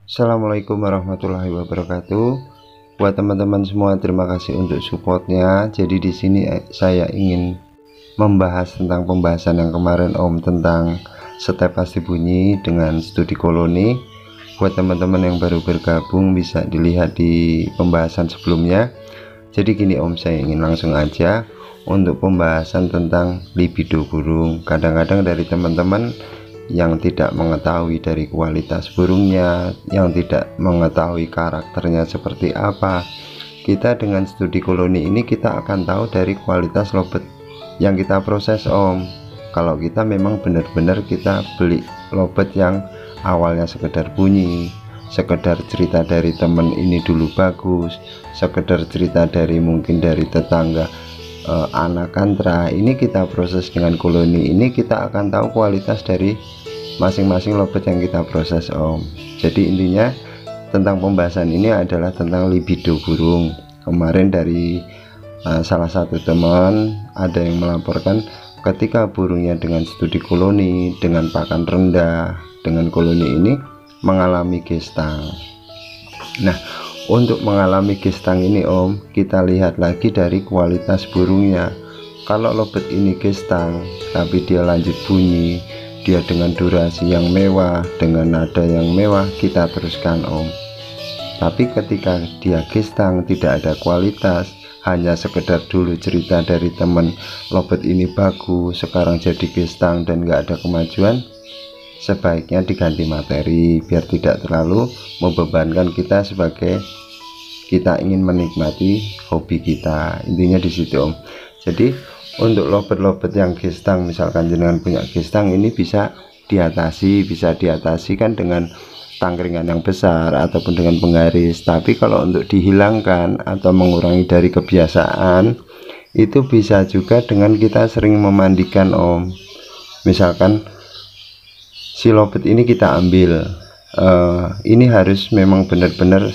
Assalamualaikum warahmatullahi wabarakatuh. Buat teman-teman semua, terima kasih untuk supportnya. Jadi di sini saya ingin membahas tentang pembahasan yang kemarin Om tentang step pasti bunyi dengan studi koloni. Buat teman-teman yang baru bergabung bisa dilihat di pembahasan sebelumnya. Jadi gini Om, saya ingin langsung aja untuk pembahasan tentang libido burung. Kadang-kadang dari teman-teman yang tidak mengetahui dari kualitas burungnya, yang tidak mengetahui karakternya seperti apa, kita dengan studi koloni ini kita akan tahu dari kualitas lobet yang kita proses Om. Kalau kita memang benar-benar kita beli lobet yang awalnya sekedar bunyi, sekedar cerita dari temen ini dulu bagus, sekedar cerita dari mungkin dari tetangga anak kantra, ini kita proses dengan koloni ini, kita akan tahu kualitas dari masing-masing lobet yang kita proses Om. Jadi intinya tentang pembahasan ini adalah tentang libido burung. Kemarin dari salah satu teman ada yang melaporkan ketika burungnya dengan studi koloni, dengan pakan rendah, dengan koloni ini mengalami gestang. Nah, untuk mengalami gestang ini Om, kita lihat lagi dari kualitas burungnya. Kalau lobet ini gestang tapi dia lanjut bunyi, dia dengan durasi yang mewah, dengan nada yang mewah, kita teruskan Om. Tapi ketika dia gestang tidak ada kualitas, hanya sekedar dulu cerita dari temen lobet ini bagus, sekarang jadi gestang dan gak ada kemajuan, sebaiknya diganti materi biar tidak terlalu membebankan kita sebagai kita ingin menikmati hobi kita. Intinya di situ Om. Jadi untuk lobet-lobet yang gestang, misalkan jenengan punya gestang, ini bisa diatasi kan dengan tangkringan yang besar ataupun dengan penggaris. Tapi kalau untuk dihilangkan atau mengurangi dari kebiasaan, itu bisa juga dengan kita sering memandikan Om. Misalkan si lobet ini kita ambil, ini harus memang benar-benar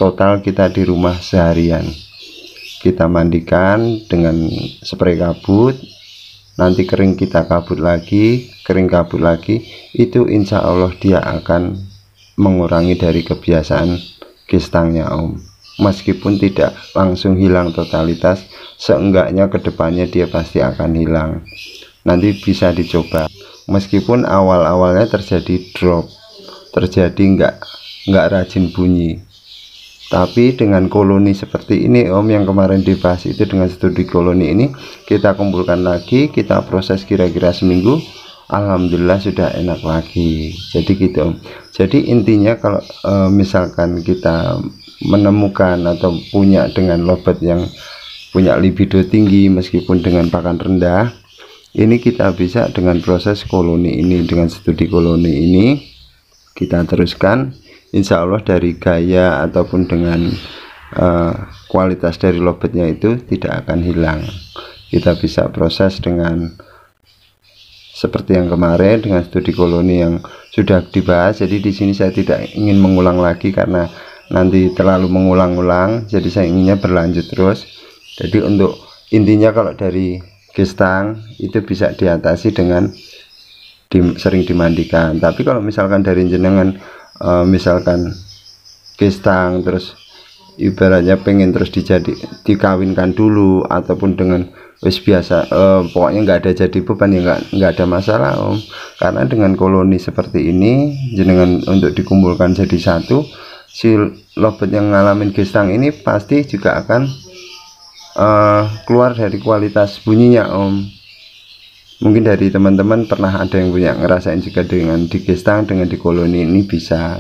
total kita di rumah seharian, kita mandikan dengan spray kabut, nanti kering kita kabut lagi, kering kabut lagi, itu insya Allah dia akan mengurangi dari kebiasaan gestangnya Om. Meskipun tidak langsung hilang totalitas, seenggaknya kedepannya dia pasti akan hilang. Nanti bisa dicoba, meskipun awal-awalnya terjadi drop, terjadi nggak rajin bunyi, tapi dengan koloni seperti ini Om, yang kemarin dibahas itu dengan studi koloni ini, kita kumpulkan lagi, kita proses kira-kira seminggu, alhamdulillah sudah enak lagi. Jadi gitu Om. Jadi intinya kalau misalkan kita menemukan atau punya dengan lobet yang punya libido tinggi meskipun dengan pakan rendah, ini kita bisa dengan proses koloni ini, dengan studi koloni ini kita teruskan, insya Allah dari gaya ataupun dengan kualitas dari lobetnya itu tidak akan hilang. Kita bisa proses dengan seperti yang kemarin dengan studi koloni yang sudah dibahas. Jadi di sini saya tidak ingin mengulang lagi karena nanti terlalu mengulang-ulang, jadi saya inginnya berlanjut terus. Jadi untuk intinya kalau dari gestang itu bisa diatasi dengan sering dimandikan. Tapi kalau misalkan dari jenengan misalkan gestang terus ibaratnya pengen terus dikawinkan dulu ataupun dengan wis biasa, pokoknya nggak ada jadi beban, ya nggak ada masalah Om. Karena dengan koloni seperti ini jenengan untuk dikumpulkan jadi satu, si lobet yang ngalamin gestang ini pasti juga akan keluar dari kualitas bunyinya Om. Mungkin dari teman-teman pernah ada yang punya ngerasain juga dengan di gestang dengan di koloni ini bisa.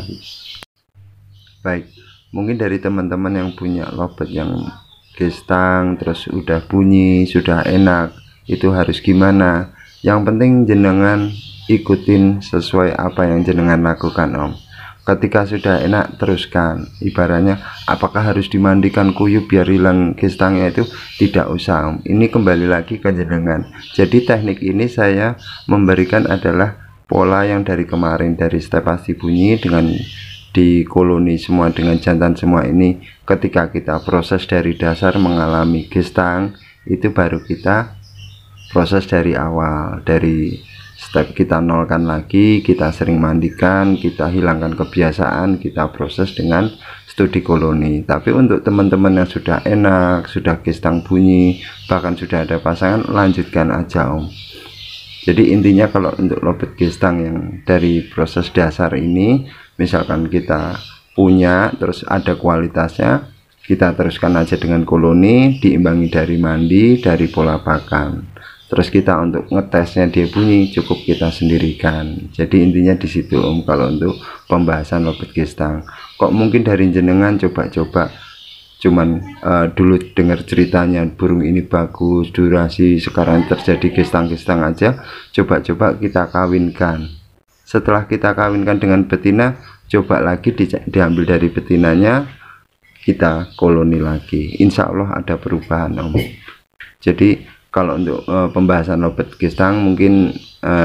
Baik, mungkin dari teman-teman yang punya lobet yang gestang terus udah bunyi, sudah enak, itu harus gimana? Yang penting jenengan ikutin sesuai apa yang jenengan lakukan Om. Ketika sudah enak teruskan. Ibaratnya apakah harus dimandikan kuyup biar hilang gestangnya, itu tidak usah Om. Ini kembali lagi ke jenengan. Jadi teknik ini saya memberikan adalah pola yang dari kemarin, dari step pasti bunyi dengan di koloni semua dengan jantan semua ini. Ketika kita proses dari dasar mengalami gestang, itu baru kita proses dari awal, dari step kita nolkan lagi, kita sering mandikan, kita hilangkan kebiasaan, kita proses dengan studi koloni. Tapi untuk teman-teman yang sudah enak, sudah gestang bunyi, bahkan sudah ada pasangan, lanjutkan aja Om. Jadi intinya kalau untuk lobet gestang yang dari proses dasar ini, misalkan kita punya terus ada kualitasnya, kita teruskan aja dengan koloni, diimbangi dari mandi, dari pola pakan. Terus kita untuk ngetesnya dia bunyi cukup kita sendirikan. Jadi intinya di situ Om kalau untuk pembahasan lobet gestang. Kok mungkin dari jenengan coba-coba cuman dulu dengar ceritanya burung ini bagus, durasi, sekarang terjadi gestang-gestang aja, coba-coba kita kawinkan. Setelah kita kawinkan dengan betina, coba lagi diambil dari betinanya, kita koloni lagi. Insya Allah ada perubahan Om. Jadi kalau untuk pembahasan lobet gestang mungkin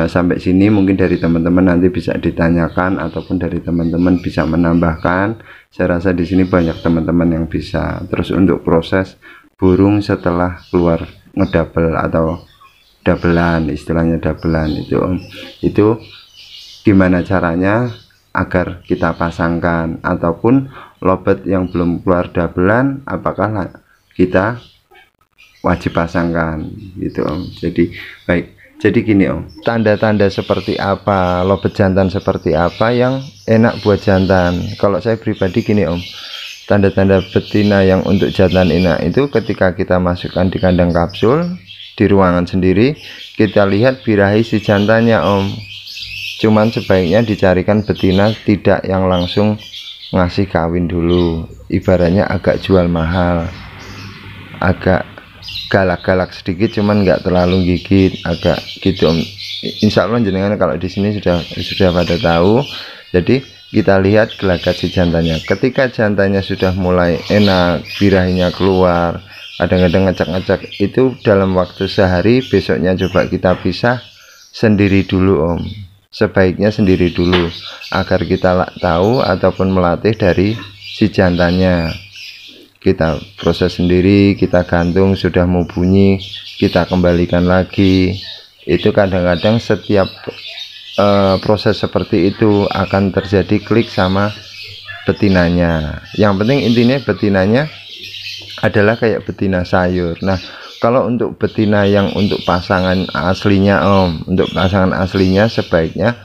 sampai sini, mungkin dari teman-teman nanti bisa ditanyakan ataupun dari teman-teman bisa menambahkan. Saya rasa di sini banyak teman-teman yang bisa. Terus untuk proses burung setelah keluar ngedouble atau dabelan, istilahnya dabelan itu gimana caranya agar kita pasangkan, ataupun lobet yang belum keluar dabelan apakah kita wajib pasangkan gitu Om. Jadi baik, jadi gini Om, tanda-tanda seperti apa, lobet jantan seperti apa yang enak buat jantan. Kalau saya pribadi gini Om, tanda-tanda betina yang untuk jantan enak itu ketika kita masukkan di kandang kapsul di ruangan sendiri, kita lihat birahi si jantannya Om. Cuman sebaiknya dicarikan betina tidak yang langsung ngasih kawin dulu, ibaratnya agak jual mahal, agak galak-galak sedikit, cuman nggak terlalu gigit, agak gitu Om. Insya Allah jenengan kalau di sini sudah pada tahu. Jadi kita lihat gelagat si jantannya. Ketika jantannya sudah mulai enak, birahinya keluar, kadang-kadang ngecek-ngecek, itu dalam waktu sehari, besoknya coba kita pisah sendiri dulu Om. Sebaiknya sendiri dulu agar kita tahu ataupun melatih dari si jantannya. Kita proses sendiri, kita gantung, sudah mau bunyi kita kembalikan lagi. Itu kadang-kadang setiap proses seperti itu akan terjadi klik sama betinanya. Yang penting intinya betinanya adalah kayak betina sayur. Nah kalau untuk betina yang untuk pasangan aslinya Om, untuk pasangan aslinya sebaiknya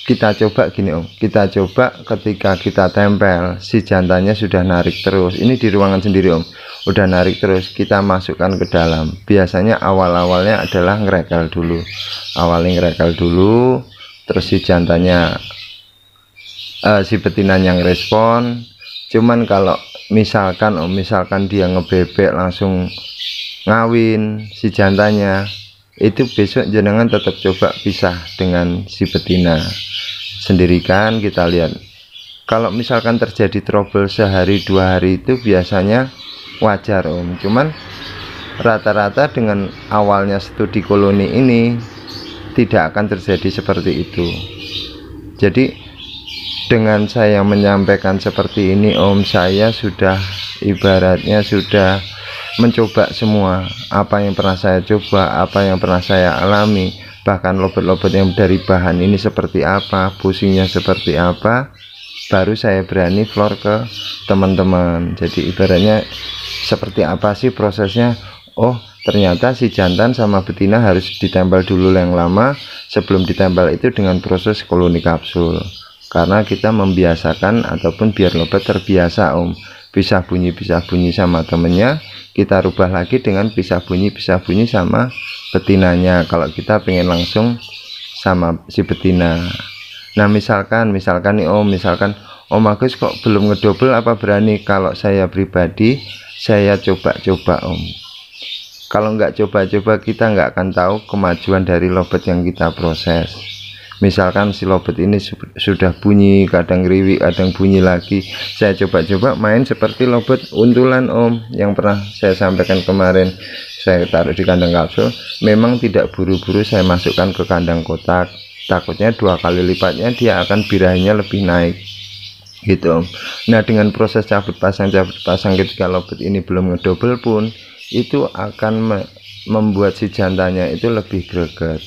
kita coba gini Om, kita coba ketika kita tempel si jantannya sudah narik terus, ini di ruangan sendiri Om, udah narik terus, kita masukkan ke dalam. Biasanya awal-awalnya adalah ngerekel dulu, awalnya ngerekel dulu, terus si jantannya si betinanya ngerespon. Cuman kalau misalkan Om, misalkan dia ngebebek langsung ngawin si jantannya, itu besok jenengan tetap coba pisah dengan si betina, sendirikan. Kita lihat kalau misalkan terjadi trouble sehari 2 hari itu biasanya wajar Om. Cuman rata-rata dengan awalnya studi koloni ini tidak akan terjadi seperti itu. Jadi dengan saya menyampaikan seperti ini Om, saya sudah ibaratnya sudah mencoba semua apa yang pernah saya coba, apa yang pernah saya alami, bahkan lobet-lobet yang dari bahan ini seperti apa, pusingnya seperti apa, baru saya berani floor ke teman-teman. Jadi ibaratnya seperti apa sih prosesnya. Oh ternyata si jantan sama betina harus ditempel dulu yang lama. Sebelum ditempel itu dengan proses koloni kapsul, karena kita membiasakan ataupun biar lobet terbiasa Om, pisah bunyi sama temennya, kita rubah lagi dengan pisah bunyi sama betinanya kalau kita pengen langsung sama si betina. Nah misalkan nih Om, misalkan Om Agus kok belum ngedouble, apa berani? Kalau saya pribadi saya coba-coba Om. Kalau nggak coba-coba kita nggak akan tahu kemajuan dari lobet yang kita proses. Misalkan si lobet ini sudah bunyi, kadang riwik, kadang bunyi lagi, saya coba-coba main seperti lobet untulan Om yang pernah saya sampaikan kemarin. Saya taruh di kandang kapsul, memang tidak buru-buru saya masukkan ke kandang kotak, takutnya 2 kali lipatnya dia akan birahinya lebih naik gitu Om. Nah dengan proses cabut pasang ketika lobet ini belum ngedouble pun, itu akan membuat si jantannya itu lebih greget.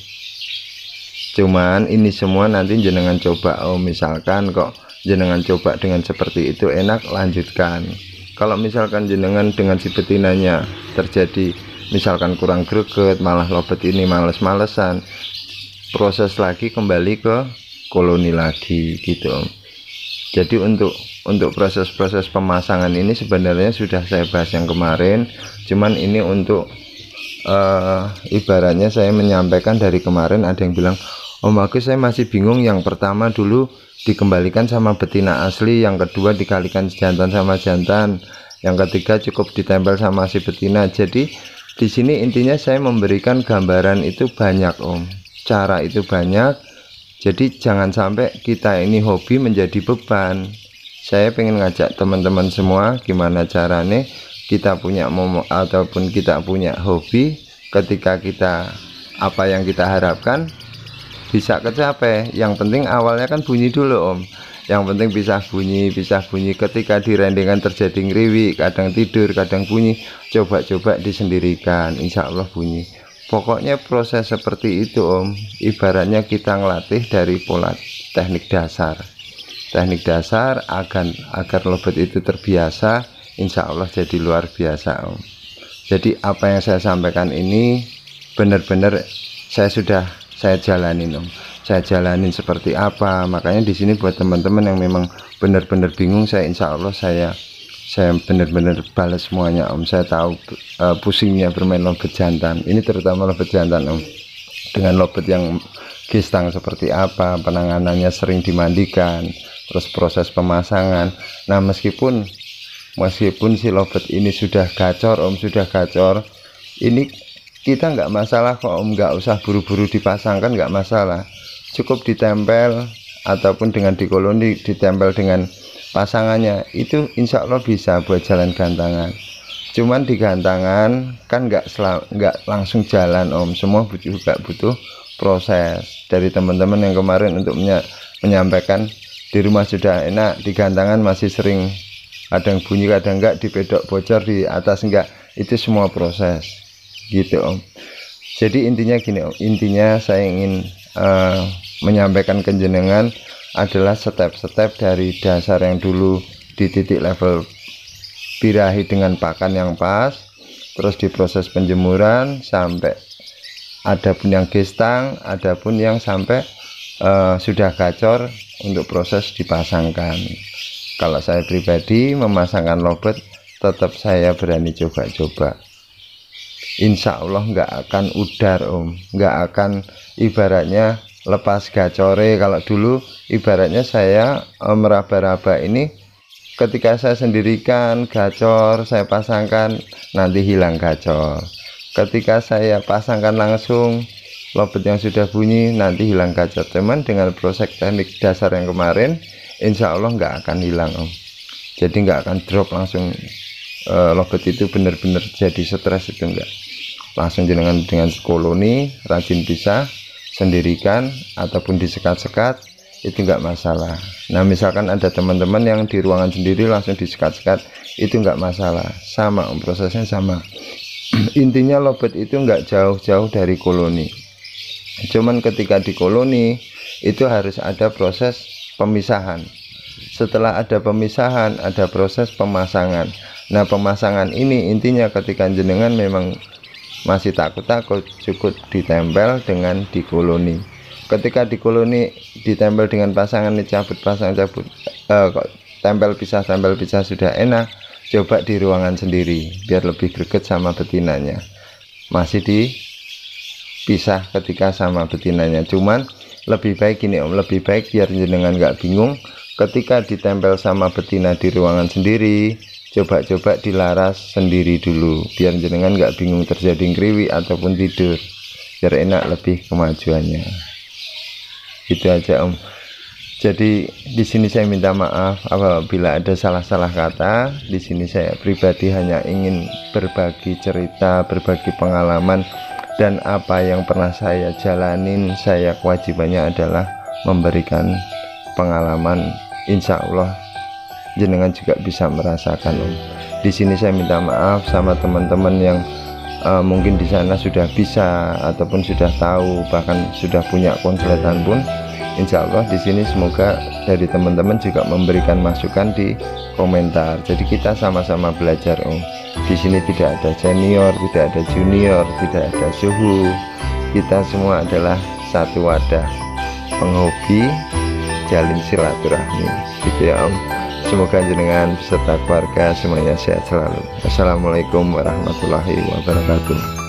Cuman ini semua nanti jenengan coba Om. Misalkan kok jenengan coba dengan seperti itu enak, lanjutkan. Kalau misalkan jenengan dengan si betinanya terjadi misalkan kurang greget, malah lobet ini males-malesan, proses lagi kembali ke koloni lagi gitu Om. Jadi untuk proses-proses pemasangan ini sebenarnya sudah saya bahas yang kemarin, cuman ini untuk ibaratnya saya menyampaikan dari kemarin. Ada yang bilang, Om Agus saya masih bingung, yang pertama dulu dikembalikan sama betina asli, yang kedua dikalikan jantan sama jantan, yang ketiga cukup ditempel sama si betina. Jadi di sini intinya saya memberikan gambaran itu banyak Om, cara itu banyak. Jadi jangan sampai kita ini hobi menjadi beban. Saya pengen ngajak teman-teman semua gimana caranya kita punya ataupun kita punya hobi, ketika kita apa yang kita harapkan bisa kecapai. Yang penting awalnya kan bunyi dulu Om. Yang penting bisa bunyi. Ketika direndingan terjadi ngriwi, kadang tidur, kadang bunyi, coba-coba disendirikan, insya Allah bunyi. Pokoknya proses seperti itu Om. Ibaratnya kita ngelatih dari pola teknik dasar agar lobet itu terbiasa, insya Allah jadi luar biasa Om. Jadi apa yang saya sampaikan ini benar-benar saya jalanin Om. Saya jalanin seperti apa. Makanya di sini buat teman-teman yang memang benar-benar bingung, saya insya Allah saya benar-benar balas semuanya Om. Saya tahu pusingnya bermain lobet jantan, ini terutama lobet jantan Om, dengan lobet yang gestang seperti apa, penanganannya sering dimandikan, terus proses pemasangan. Nah meskipun si lobet ini sudah gacor Om, ini kita nggak masalah kok Om, nggak usah buru-buru dipasangkan, nggak masalah, cukup ditempel ataupun dengan di koloni ditempel dengan pasangannya, itu insya Allah bisa buat jalan gantangan. Cuman di gantangan kan nggak langsung jalan Om, semua juga butuh proses. Dari teman-teman yang kemarin untuk menyampaikan di rumah sudah enak, di gantangan masih sering kadang bunyi kadang enggak, di pedok bocor, di atas enggak, itu semua proses gitu Om. Jadi intinya gini Om, intinya saya ingin menyampaikan ke jenengan adalah step-step dari dasar yang dulu di titik level birahi dengan pakan yang pas, terus diproses penjemuran sampai ada pun yang gestang, ada pun yang sampai sudah gacor untuk proses dipasangkan. Kalau saya pribadi memasangkan lobet tetap saya berani coba-coba, insya Allah nggak akan udar Om, nggak akan ibaratnya lepas gacore. Kalau dulu ibaratnya saya meraba-raba ini, ketika saya sendirikan gacor, saya pasangkan nanti hilang gacor. Ketika saya pasangkan langsung lobet yang sudah bunyi nanti hilang gacor. Cuman dengan proses teknik dasar yang kemarin, insya Allah nggak akan hilang Om. Jadi nggak akan drop langsung lobet itu benar-benar jadi stres, itu enggak. Langsung dengan koloni rajin pisah, sendirikan ataupun disekat-sekat, itu enggak masalah. Nah misalkan ada teman-teman yang di ruangan sendiri langsung disekat-sekat, itu enggak masalah, sama Om, prosesnya sama. Intinya lobet itu enggak jauh-jauh dari koloni, cuman ketika di koloni itu harus ada proses pemisahan. Setelah ada pemisahan ada proses pemasangan. Nah pemasangan ini intinya ketika jenengan memang masih takut-takut, cukup ditempel dengan di koloni. Ketika di koloni ditempel dengan pasangan, dicabut pasang cabut, tempel pisah sudah enak, coba di ruangan sendiri biar lebih greget sama betinanya. Masih dipisah ketika sama betinanya, cuman lebih baik gini Om, lebih baik biar jenengan nggak bingung, ketika ditempel sama betina di ruangan sendiri, coba-coba dilaras sendiri dulu biar jenengan nggak bingung terjadi ngriwi ataupun tidur, biar enak lebih kemajuannya. Itu aja Om. Jadi di sini saya minta maaf apabila ada salah-salah kata. Di sini saya pribadi hanya ingin berbagi cerita, berbagi pengalaman, dan apa yang pernah saya jalanin. Saya kewajibannya adalah memberikan pengalaman, insya Allah jenengan juga bisa merasakan Om. Di sini saya minta maaf sama teman-teman yang mungkin di sana sudah bisa ataupun sudah tahu, bahkan sudah punya konsletan pun, insya Allah di sini semoga dari teman-teman juga memberikan masukan di komentar. Jadi kita sama-sama belajar Om. Di sini tidak ada senior, tidak ada junior, tidak ada suhu. Kita semua adalah satu wadah penghobi jalin silaturahmi, gitu ya Om. Semoga jenengan beserta keluarga semuanya sehat selalu. Assalamualaikum warahmatullahi wabarakatuh.